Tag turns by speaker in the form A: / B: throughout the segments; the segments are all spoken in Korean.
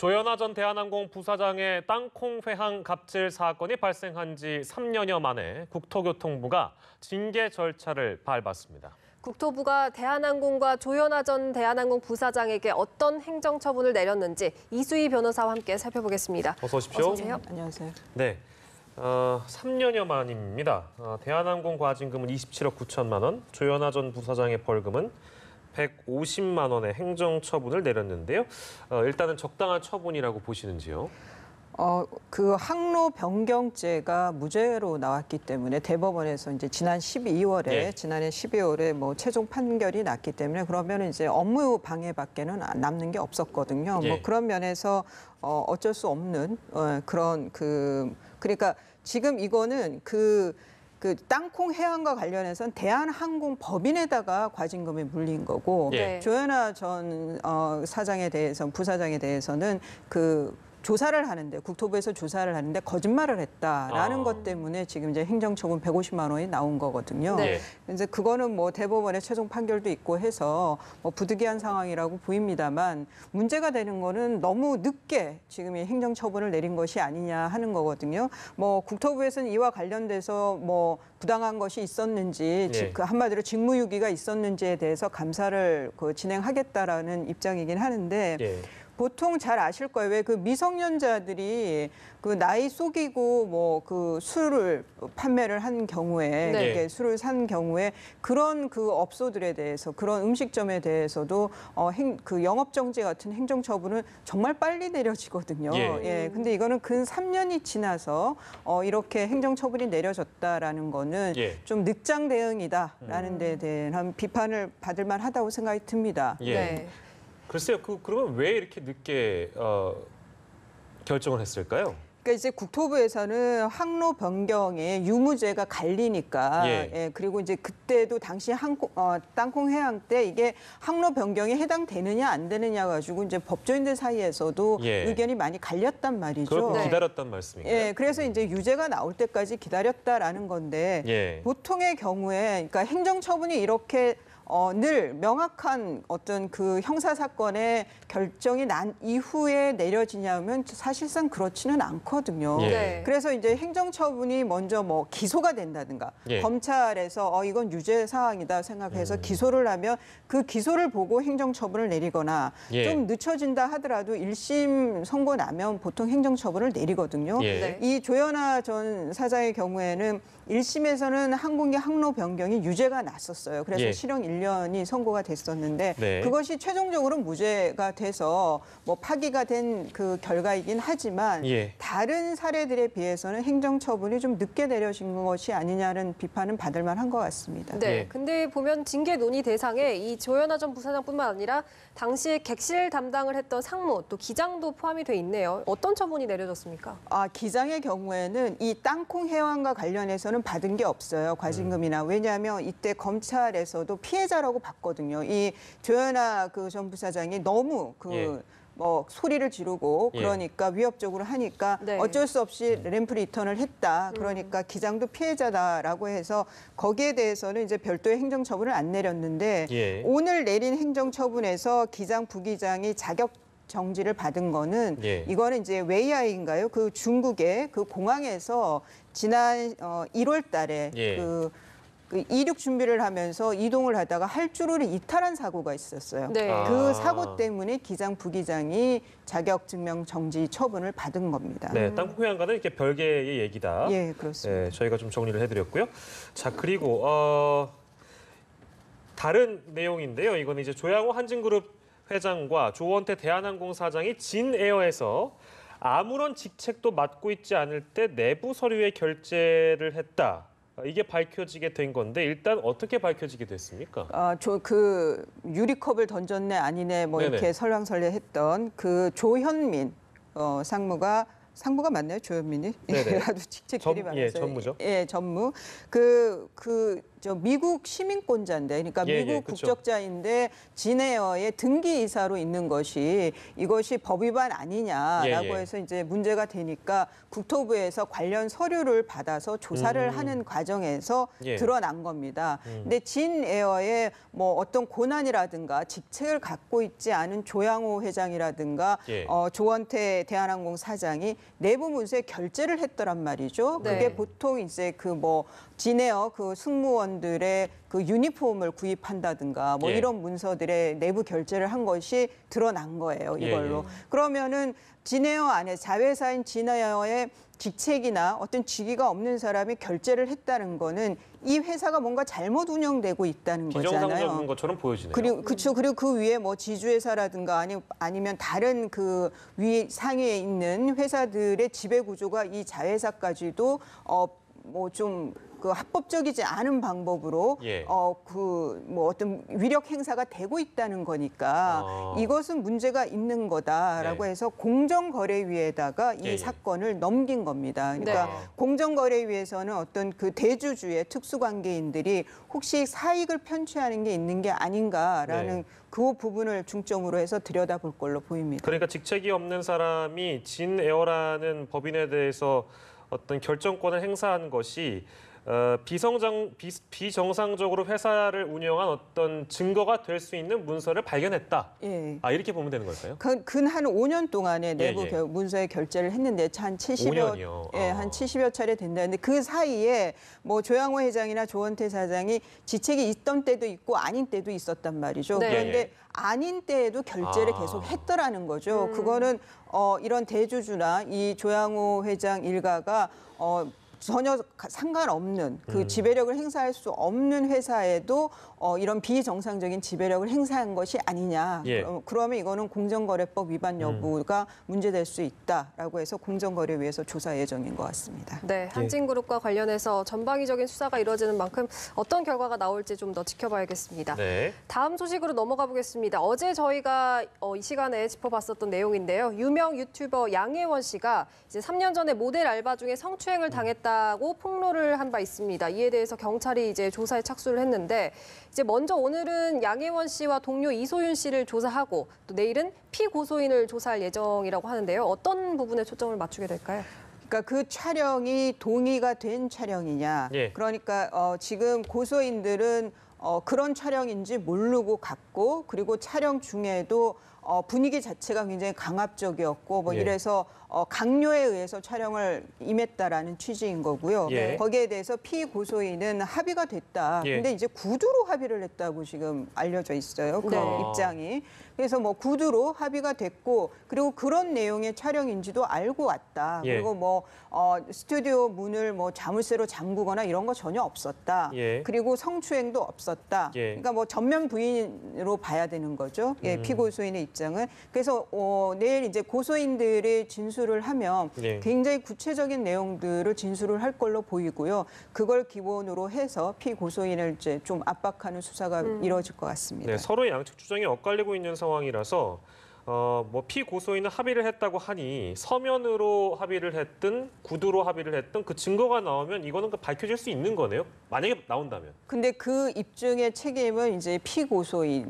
A: 조현아 전 대한항공 부사장의 땅콩 회항 갑질 사건이 발생한 지 3년여 만에 국토교통부가 징계 절차를 밟았습니다.
B: 국토부가 대한항공과 조현아 전 대한항공 부사장에게 어떤 행정처분을 내렸는지 이수희 변호사와 함께 살펴보겠습니다.
A: 어서 오십시오.
B: 어서 오세요.
C: 안녕하세요.
A: 네, 3년여 만입니다. 대한항공 과징금은 27억 9천만 원, 조현아 전 부사장의 벌금은 150만 원의 행정처분을 내렸는데요. 일단은 적당한 처분이라고 보시는지요?
C: 그 항로 변경죄가 무죄로 나왔기 때문에 대법원에서 이제 지난 12월에 지난해 12월에 뭐 최종 판결이 났기 때문에 그러면 이제 업무 방해밖에는 남는 게 없었거든요. 뭐 그런 면에서 어쩔 수 없는 그런 그러니까 지금 이거는 그 땅콩 해양과 관련해서는 대한항공 법인에다가 과징금이 물린 거고 조현아 전 부사장에 대해서는 조사를 하는데 국토부에서 조사를 하는데 거짓말을 했다라는 것 때문에 지금 이제 행정처분 150만 원이 나온 거거든요. 그래서 그거는 뭐 대법원의 최종 판결도 있고 해서 뭐 부득이한 상황이라고 보입니다만 문제가 되는 거는 너무 늦게 지금 이 행정처분을 내린 것이 아니냐 하는 거거든요. 뭐 국토부에서는 이와 관련돼서 뭐 부당한 것이 있었는지 그 한마디로 직무유기가 있었는지에 대해서 감사를 진행하겠다라는 입장이긴 하는데. 보통 잘 아실 거예요. 왜 그 미성년자들이 그 나이 속이고 뭐 그 술을 판매를 한 경우에 이렇게 술을 산 경우에 그런 그 업소들에 대해서 그런 음식점에 대해서도 그 영업 정지 같은 행정 처분은 정말 빨리 내려지거든요. 근데 이거는 근 3년이 지나서 이렇게 행정 처분이 내려졌다라는 거는 좀 늑장 대응이다라는 데에 대한 비판을 받을 만하다고 생각이 듭니다.
A: 글쎄요, 그러면 왜 이렇게 늦게 결정을 했을까요?
C: 그러니까 이제 국토부에서는 항로 변경에 유무죄가 갈리니까 그리고 이제 그때도 당시 땅콩 해양 때 이게 항로 변경에 해당되느냐 안 되느냐 가지고 이제 법조인들 사이에서도 의견이 많이 갈렸단 말이죠.
A: 그렇고 기다렸단 말씀인가요?
C: 그래서 이제 유죄가 나올 때까지 기다렸다라는 건데 보통의 경우에 그러니까 행정처분이 이렇게 늘 명확한 어떤 그 형사 사건의 결정이 난 이후에 내려지냐면 사실상 그렇지는 않거든요. 그래서 이제 행정처분이 먼저 뭐 기소가 된다든가 검찰에서 이건 유죄 사항이다 생각해서 기소를 하면 그 기소를 보고 행정처분을 내리거나 좀 늦춰진다 하더라도 1심 선고 나면 보통 행정처분을 내리거든요. 이 조현아 전 사장의 경우에는 1심에서는 항공기 항로 변경이 유죄가 났었어요. 그래서 실형 1년이 선고가 됐었는데 그것이 최종적으로 무죄가 돼서 뭐 파기가 된 그 결과이긴 하지만 다른 사례들에 비해서는 행정처분이 좀 늦게 내려진 것이 아니냐는 비판은 받을 만한 것 같습니다.
B: 근데 보면 징계 논의 대상에 이 조현아 전 부사장뿐만 아니라 당시에 객실 담당을 했던 상무 또 기장도 포함이 돼 있네요. 어떤 처분이 내려졌습니까?
C: 기장의 경우에는 이 땅콩 해양과 관련해서는 받은 게 없어요. 과징금이나. 왜냐하면 이때 검찰에서도 피해자라고 봤거든요. 이 조현아 전 부사장이 너무 소리를 지르고 그러니까 위협적으로 하니까 어쩔 수 없이 램프 리턴을 했다. 그러니까 기장도 피해자다라고 해서 거기에 대해서는 이제 별도의 행정처분을 안 내렸는데 오늘 내린 행정처분에서 기장, 부기장이 자격 정지를 받은 거는 이거는 이제 웨이아이인가요? 그 중국의 그 공항에서 지난 1월 달에 그 이륙 준비를 하면서 이동을 하다가 할주로를 이탈한 사고가 있었어요. 그 사고 때문에 기장, 부기장이 자격증명 정지 처분을 받은 겁니다.
A: 땅콩 해양과는 이렇게 별개의 얘기다.
C: 그렇습니다.
A: 저희가 좀 정리를 해드렸고요. 자, 그리고 다른 내용인데요. 이거는 이제 조양호 한진그룹 회장과 조원태 대한항공 사장이 진에어에서 아무런 직책도 맡고 있지 않을 때 내부 서류에 결재를 했다. 이게 밝혀지게 된 건데 일단 어떻게 밝혀지게 됐습니까?
C: 그 유리컵을 던졌네 아니네 뭐 이렇게 설왕설래했던 그 조현민 상무가 맞나요? 조현민이? 아주 직책들이 많아서.
A: 전무죠.
C: 전무. 저 미국 시민권자인데, 그러니까
A: 예,
C: 미국
A: 예, 그쵸.
C: 국적자인데 진에어의 등기 이사로 있는 것이 이것이 법 위반 아니냐라고
A: 예, 예.
C: 해서 이제 문제가 되니까 국토부에서 관련 서류를 받아서 조사를 하는 과정에서
A: 예.
C: 드러난 겁니다. 근데 진에어의 뭐 어떤 고난이라든가 직책을 갖고 있지 않은 조양호 회장이라든가
A: 예.
C: 조원태 대한항공 사장이 내부 문서에 결재를 했더란 말이죠.
B: 네.
C: 그게 보통 이제 그 뭐 진에어 그 승무원들의 그 유니폼을 구입한다든가 뭐
A: 예.
C: 이런 문서들의 내부 결재를 한 것이 드러난 거예요. 이걸로.
A: 예, 예.
C: 그러면은 진에어 안에 자회사인 진에어의 직책이나 어떤 직위가 없는 사람이 결재를 했다는 거는 이 회사가 뭔가 잘못 운영되고 있다는
A: 비정상적인
C: 거잖아요.
A: 것처럼 보여지네요.
C: 그리고 그렇죠. 그리고 그 위에 뭐 지주회사라든가 아니면 다른 그 위 상위에 있는 회사들의 지배 구조가 이 자회사까지도 뭐 좀 그 합법적이지 않은 방법으로
A: 예.
C: 그 뭐 어떤 위력 행사가 되고 있다는 거니까
A: 아.
C: 이것은 문제가 있는 거다라고
A: 네.
C: 해서 공정거래위에다가 이
A: 예, 예.
C: 사건을 넘긴 겁니다. 그러니까
B: 네.
C: 공정거래위에서는 어떤 그 대주주의 특수관계인들이 혹시 사익을 편취하는 게 있는 게 아닌가라는
A: 네.
C: 그 부분을 중점으로 해서 들여다볼 걸로 보입니다.
A: 그러니까 직책이 없는 사람이 진에어라는 법인에 대해서 어떤 결정권을 행사한 것이 비정상적으로 회사를 운영한 어떤 증거가 될 수 있는 문서를 발견했다.
C: 예.
A: 아, 이렇게 보면 되는 걸까요?
C: 근 한 5년 동안에 내부
A: 예.
C: 문서에 결재를 했는데 한 70여
A: 5년이요?
C: 예, 한 70여 차례 된다는데 그 사이에 뭐 조양호 회장이나 조원태 사장이 지책이 있던 때도 있고 아닌 때도 있었단 말이죠.
B: 네.
C: 그런데
A: 예.
C: 아닌 때에도 결재를 계속 했더라는 거죠. 그거는 이런 대주주나 이 조양호 회장 일가가 전혀 상관없는 그 지배력을 행사할 수 없는 회사에도 이런 비정상적인 지배력을 행사한 것이 아니냐.
A: 예.
C: 그러면 이거는 공정거래법 위반 여부가 문제될 수 있다라고 해서 공정거래위에서 조사 예정인 것 같습니다.
B: 네, 한진그룹과 관련해서 전방위적인 수사가 이루어지는 만큼 어떤 결과가 나올지 좀 더 지켜봐야겠습니다.
A: 네.
B: 다음 소식으로 넘어가 보겠습니다. 어제 저희가 이 시간에 짚어봤었던 내용인데요. 유명 유튜버 양혜원 씨가 이제 3년 전에 모델 알바 중에 성추행을 당했다고 폭로를 한 바 있습니다. 이에 대해서 경찰이 이제 조사에 착수를 했는데 이제 먼저 오늘은 양혜원 씨와 동료 이소윤 씨를 조사하고 또 내일은 피고소인을 조사할 예정이라고 하는데요. 어떤 부분에 초점을 맞추게 될까요?
C: 그러니까 그 촬영이 동의가 된 촬영이냐.
A: 예.
C: 그러니까 지금 고소인들은 그런 촬영인지 모르고 갔고 그리고 촬영 중에도 분위기 자체가 굉장히 강압적이었고 뭐
A: 예.
C: 이래서 강요에 의해서 촬영을 임했다라는 취지인 거고요.
A: 예.
C: 거기에 대해서 피고소인은 합의가 됐다.
A: 예.
C: 근데 이제 구두로 합의를 했다고 지금 알려져 있어요. 그
B: 네.
C: 입장이. 그래서 뭐 구두로 합의가 됐고 그리고 그런 내용의 촬영인지도 알고 왔다.
A: 예.
C: 그리고 뭐 스튜디오 문을 뭐 자물쇠로 잠그거나 이런 거 전혀 없었다.
A: 예.
C: 그리고 성추행도 없었다.
A: 예.
C: 그러니까 뭐 전면 부인으로 봐야 되는 거죠. 예, 피고소인의 입장은. 그래서 내일 이제 고소인들의 진술을 하면
A: 예.
C: 굉장히 구체적인 내용들을 진술을 할 걸로 보이고요. 그걸 기본으로 해서 피고소인을 이제 좀 압박하는 수사가 이루어질 것 같습니다.
A: 네, 서로의 양측 주장이 엇갈리고 있는 상황이라서 뭐 피고소인은 합의를 했다고 하니 서면으로 합의를 했든 구두로 합의를 했든 그 증거가 나오면 이거는 밝혀질 수 있는 거네요. 만약에 나온다면.
C: 근데 그 입증의 책임은 이제 피고소인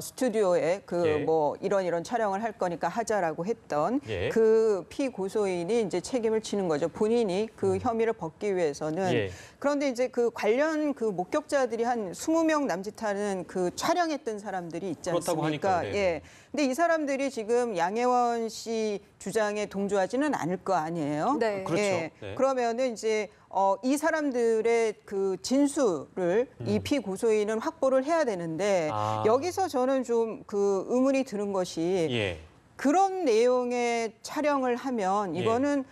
C: 스튜디오에
A: 예.
C: 뭐 이런 촬영을 할 거니까 하자라고 했던
A: 예.
C: 그 피고소인이 이제 책임을 지는 거죠. 본인이 그 혐의를 벗기 위해서는.
A: 예.
C: 그런데 이제 그 관련 그 목격자들이 한 20명 남짓하는 그 촬영했던 사람들이 있지
A: 그렇다고
C: 않습니까?
A: 하니까요. 네.
C: 예. 근데 이 사람들이 지금 양혜원 씨 주장에 동조하지는 않을 거 아니에요.
B: 네.
A: 그렇죠.
C: 예.
A: 네.
C: 그러면은 이제 이 사람들의 그 진술을 이 피고소인은 확보를 해야 되는데
A: 아.
C: 여기서 저는 좀 그 의문이 드는 것이
A: 예.
C: 그런 내용의 촬영을 하면
A: 예.
C: 이거는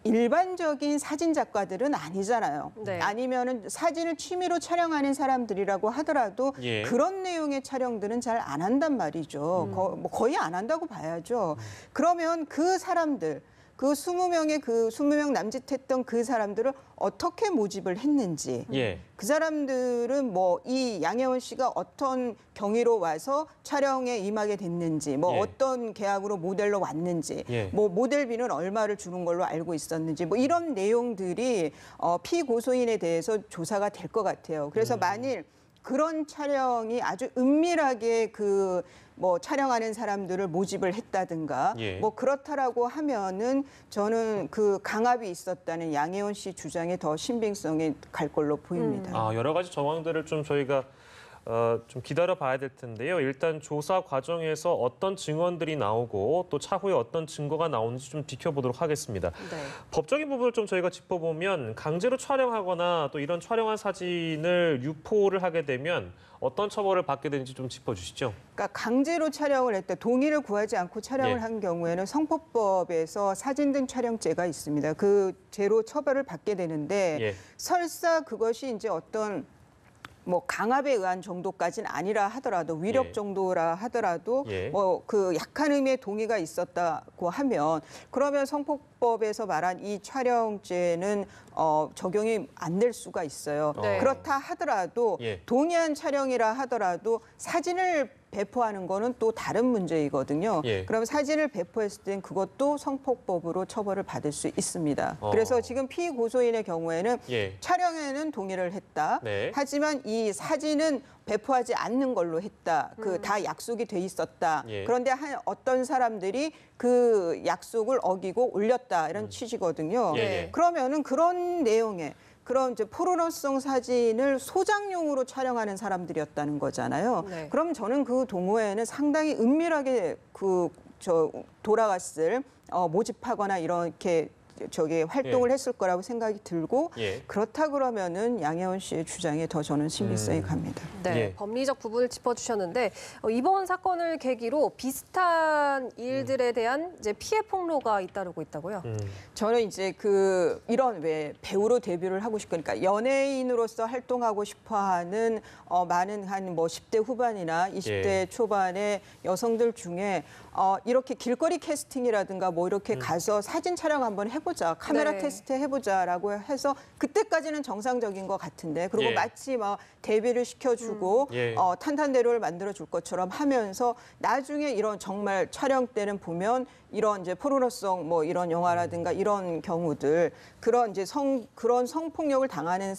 C: 일반적인 사진 작가들은 아니잖아요.
B: 네.
C: 아니면은 사진을 취미로 촬영하는 사람들이라고 하더라도
A: 예.
C: 그런 내용의 촬영들은 잘 안 한단 말이죠. 거의 안 한다고 봐야죠. 그러면 그 사람들 그 20명 남짓했던 그 사람들을 어떻게 모집을 했는지,
A: 예.
C: 그 사람들은 뭐 이 양혜원 씨가 어떤 경위로 와서 촬영에 임하게 됐는지, 뭐
A: 예.
C: 어떤 계약으로 모델로 왔는지,
A: 예.
C: 뭐 모델비는 얼마를 주는 걸로 알고 있었는지, 뭐 이런 내용들이 피고소인에 대해서 조사가 될 것 같아요. 그래서 만일 그런 촬영이 아주 은밀하게 뭐 촬영하는 사람들을 모집을 했다든가
A: 예.
C: 뭐 그렇다라고 하면은 저는 그 강압이 있었다는 양혜원 씨 주장에 더 신빙성이 갈 걸로 보입니다.
A: 여러 가지 정황들을 좀 저희가 좀 기다려 봐야 될 텐데요. 일단 조사 과정에서 어떤 증언들이 나오고 또 차후에 어떤 증거가 나오는지 좀 지켜보도록 하겠습니다.
B: 네.
A: 법적인 부분을 좀 저희가 짚어보면 강제로 촬영하거나 또 이런 촬영한 사진을 유포를 하게 되면 어떤 처벌을 받게 되는지 좀 짚어주시죠.
C: 그러니까 강제로 촬영을 했다, 동의를 구하지 않고 촬영을
A: 예.
C: 한 경우에는 성폭법에서 사진 등 촬영죄가 있습니다. 그 죄로 처벌을 받게 되는데
A: 예.
C: 설사 그것이 이제 어떤 뭐 강압에 의한 정도까지는 아니라 하더라도 위력
A: 예.
C: 정도라 하더라도
A: 예.
C: 뭐 그 약한 의미의 동의가 있었다고 하면 그러면 성폭법에서 말한 이 촬영죄는 적용이 안 될 수가 있어요.
B: 네.
C: 그렇다 하더라도
A: 예.
C: 동의한 촬영이라 하더라도 사진을 배포하는 거는 또 다른 문제이거든요.
A: 예.
C: 그럼 사진을 배포했을 땐 그것도 성폭법으로 처벌을 받을 수 있습니다.
A: 어.
C: 그래서 지금 피고소인의 경우에는
A: 예.
C: 촬영에는 동의를 했다.
A: 네.
C: 하지만 이 사진은 배포하지 않는 걸로 했다. 다 약속이 돼 있었다.
A: 예.
C: 그런데 어떤 사람들이 그 약속을 어기고 올렸다. 이런 취지거든요.
A: 예, 예.
C: 그러면은 그런 내용에 그런 이제 포르노성 사진을 소장용으로 촬영하는 사람들이었다는 거잖아요.
B: 네.
C: 그럼 저는 그 동호회는 상당히 은밀하게 돌아갔을 모집하거나 이렇게 활동을 했을 거라고 생각이 들고
A: 예.
C: 그렇다 그러면은 양혜원 씨의 주장에 더 저는 신빙성이 갑니다.
B: 네,
A: 예.
B: 법리적 부분을 짚어주셨는데 이번 사건을 계기로 비슷한 일들에 대한 이제 피해 폭로가 잇따르고 있다고요.
C: 저는 이제 이런 왜 배우로 데뷔를 하고 싶으니까 연예인으로서 활동하고 싶어하는 많은 한 뭐 10대 후반이나 20대
A: 예.
C: 초반의 여성들 중에 이렇게 길거리 캐스팅이라든가 뭐 이렇게 가서 사진 촬영 한번 해보자, 카메라
B: 네.
C: 테스트 해보자라고 해서 그때까지는 정상적인 것 같은데 그리고
A: 예.
C: 마치 막 데뷔를 시켜주고
A: 예.
C: 탄탄대로를 만들어줄 것처럼 하면서 나중에 이런 정말 촬영 때는 보면 이런 이제 포르노성 뭐 이런 영화라든가 이런 경우들 그런 이제 그런 성폭력을 당하는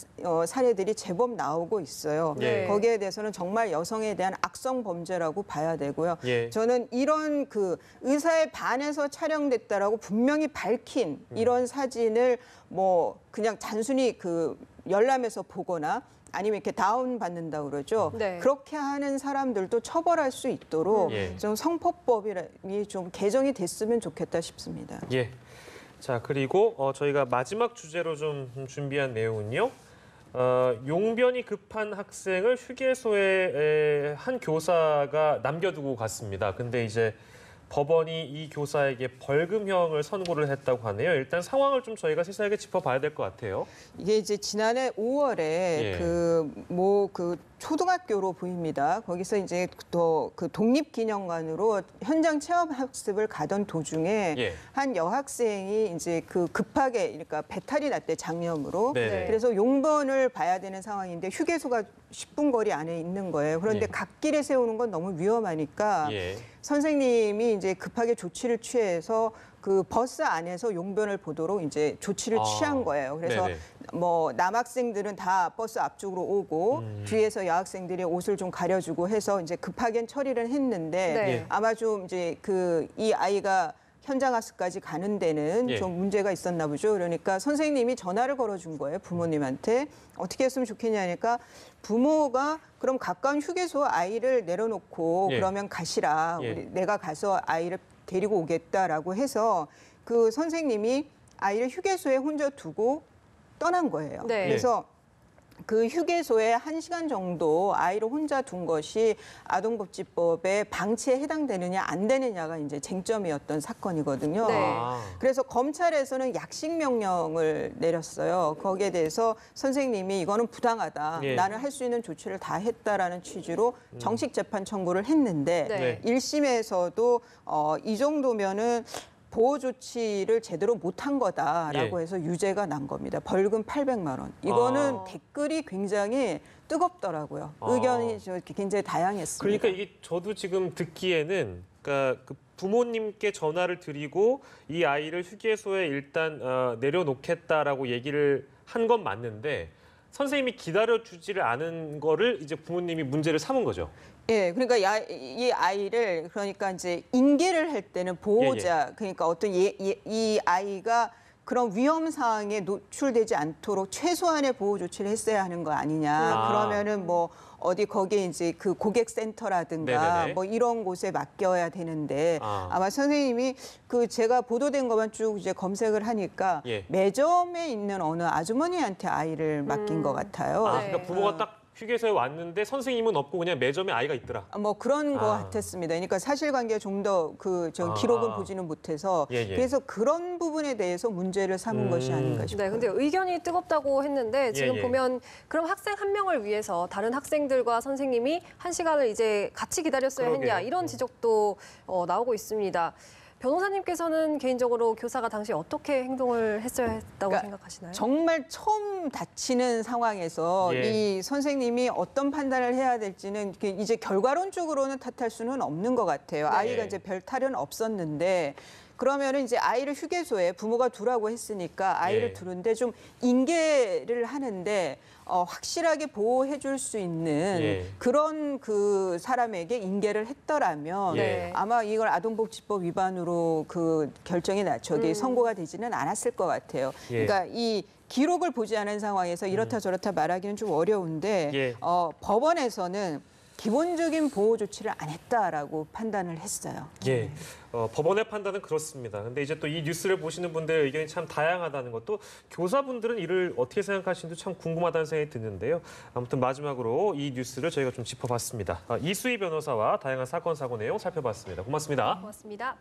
C: 사례들이 제법 나오고 있어요.
A: 예.
C: 거기에 대해서는 정말 여성에 대한 악성 범죄라고 봐야 되고요.
A: 예.
C: 저는 이런 의사에 반해서 촬영됐다라고 분명히 밝힌 이런 사진을 뭐 그냥 단순히 열람해서 보거나 아니면 이렇게 다운 받는다고 그러죠.
B: 네.
C: 그렇게 하는 사람들도 처벌할 수 있도록
A: 예.
C: 좀 성폭법이 좀 개정이 됐으면 좋겠다 싶습니다.
A: 예. 자, 그리고 저희가 마지막 주제로 좀 준비한 내용은요. 용변이 급한 학생을 휴게소에 한 교사가 남겨두고 갔습니다. 근데 이제 법원이 이 교사에게 벌금형을 선고를 했다고 하네요. 일단 상황을 좀 저희가 세세하게 짚어봐야 될 것 같아요.
C: 이게 이제 지난해 5월에
A: 예.
C: 초등학교로 보입니다. 거기서 이제 또 독립기념관으로 현장 체험 학습을 가던 도중에
A: 예.
C: 한 여학생이 이제 급하게 그러니까 배탈이 났대 장염으로.
A: 네네.
C: 그래서 용변을 봐야 되는 상황인데 휴게소가 10분 거리 안에 있는 거예요. 그런데
A: 예.
C: 갓길에 세우는 건 너무 위험하니까
A: 예.
C: 선생님이 이제 급하게 조치를 취해서 버스 안에서 용변을 보도록 이제 조치를 취한 거예요. 그래서
A: 네네.
C: 뭐 남학생들은 다 버스 앞쪽으로 오고 뒤에서 여학생들이 옷을 좀 가려주고 해서 이제 급하게 처리를 했는데
B: 네.
C: 아마 좀 이제 이 아이가 현장 학습까지 가는 데는
A: 예.
C: 좀 문제가 있었나 보죠. 그러니까 선생님이 전화를 걸어준 거예요. 부모님한테. 어떻게 했으면 좋겠냐니까 부모가 그럼 가까운 휴게소 아이를 내려놓고
A: 예.
C: 그러면 가시라.
A: 예.
C: 내가 가서 아이를 데리고 오겠다라고 해서 선생님이 아이를 휴게소에 혼자 두고 떠난 거예요.
B: 네.
C: 그래서 그 휴게소에 1시간 정도 아이를 혼자 둔 것이 아동복지법의 방치에 해당되느냐 안 되느냐가 이제 쟁점이었던 사건이거든요.
B: 네.
C: 그래서 검찰에서는 약식 명령을 내렸어요. 거기에 대해서 선생님이 이거는 부당하다.
A: 예.
C: 나는 할 수 있는 조치를 다 했다라는 취지로 정식 재판 청구를 했는데
B: 네.
C: 1심에서도 이 정도면은 보호 조치를 제대로 못한 거다라고
A: 예.
C: 해서 유죄가 난 겁니다. 벌금 800만 원. 이거는
B: 아.
C: 댓글이 굉장히 뜨겁더라고요.
A: 아.
C: 의견이 굉장히 다양했습니다.
A: 그러니까 이게 저도 지금 듣기에는 그러니까 그 부모님께 전화를 드리고 이 아이를 휴게소에 일단 내려놓겠다라고 얘기를 한 건 맞는데 선생님이 기다려주지를 않은 거를 이제 부모님이 문제를 삼은 거죠.
C: 예, 그러니까 이 아이를 그러니까 이제 인계를 할 때는 보호자 그러니까 어떤 이 아이가 그런 위험 상황에 노출되지 않도록 최소한의 보호 조치를 했어야 하는 거 아니냐.
A: 아.
C: 그러면은 뭐 어디 거기에 이제 그 고객센터라든가
A: 네네네.
C: 뭐 이런 곳에 맡겨야 되는데
A: 아.
C: 아마 선생님이 그 제가 보도된 것만 쭉 이제 검색을 하니까
A: 예.
C: 매점에 있는 어느 아주머니한테 아이를 맡긴 것 같아요.
A: 아,
B: 네.
A: 그러니까 부모가 딱 휴게소에 왔는데 선생님은 없고 그냥 매점에 아이가 있더라.
C: 뭐 그런 거
A: 아.
C: 같았습니다. 그러니까 사실관계가 좀 더 저
A: 아.
C: 기록은 보지는 못해서
A: 예, 예.
C: 그래서 그런 부분에 대해서 문제를 삼은 것이 아닌가 싶어요.
B: 네, 근데 의견이 뜨겁다고 했는데 지금
A: 예.
B: 보면 그럼 학생 한 명을 위해서 다른 학생들과 선생님이 1시간을 이제 같이 기다렸어야 했냐
A: 그러게요.
B: 이런 지적도 나오고 있습니다. 변호사님께서는 개인적으로 교사가 당시 어떻게 행동을 했어야 했다고
C: 그러니까
B: 생각하시나요?
C: 정말 처음 다치는 상황에서
A: 예.
C: 이 선생님이 어떤 판단을 해야 될지는 이제 결과론적으로는 탓할 수는 없는 것 같아요. 아이가 이제 별 탈은 없었는데 그러면은 이제 아이를 휴게소에 부모가 두라고 했으니까 아이를
A: 예.
C: 두는데 좀 인계를 하는데 확실하게 보호해 줄 수 있는
A: 예.
C: 그런 그 사람에게 인계를 했더라면
B: 네.
C: 아마 이걸 아동복지법 위반으로 그 결정이 선고가 되지는 않았을 것 같아요.
A: 예.
C: 그러니까 이 기록을 보지 않은 상황에서 이렇다 저렇다 말하기는 좀 어려운데
A: 예.
C: 법원에서는 기본적인 보호 조치를 안 했다라고 판단을 했어요.
A: 예. 법원의 판단은 그렇습니다. 근데 이제 또 이 뉴스를 보시는 분들의 의견이 참 다양하다는 것도 교사분들은 이를 어떻게 생각하시는지 참 궁금하다는 생각이 드는데요. 아무튼 마지막으로 이 뉴스를 저희가 좀 짚어봤습니다. 이수희 변호사와 다양한 사건 사고 내용 살펴봤습니다. 고맙습니다.
B: 고맙습니다.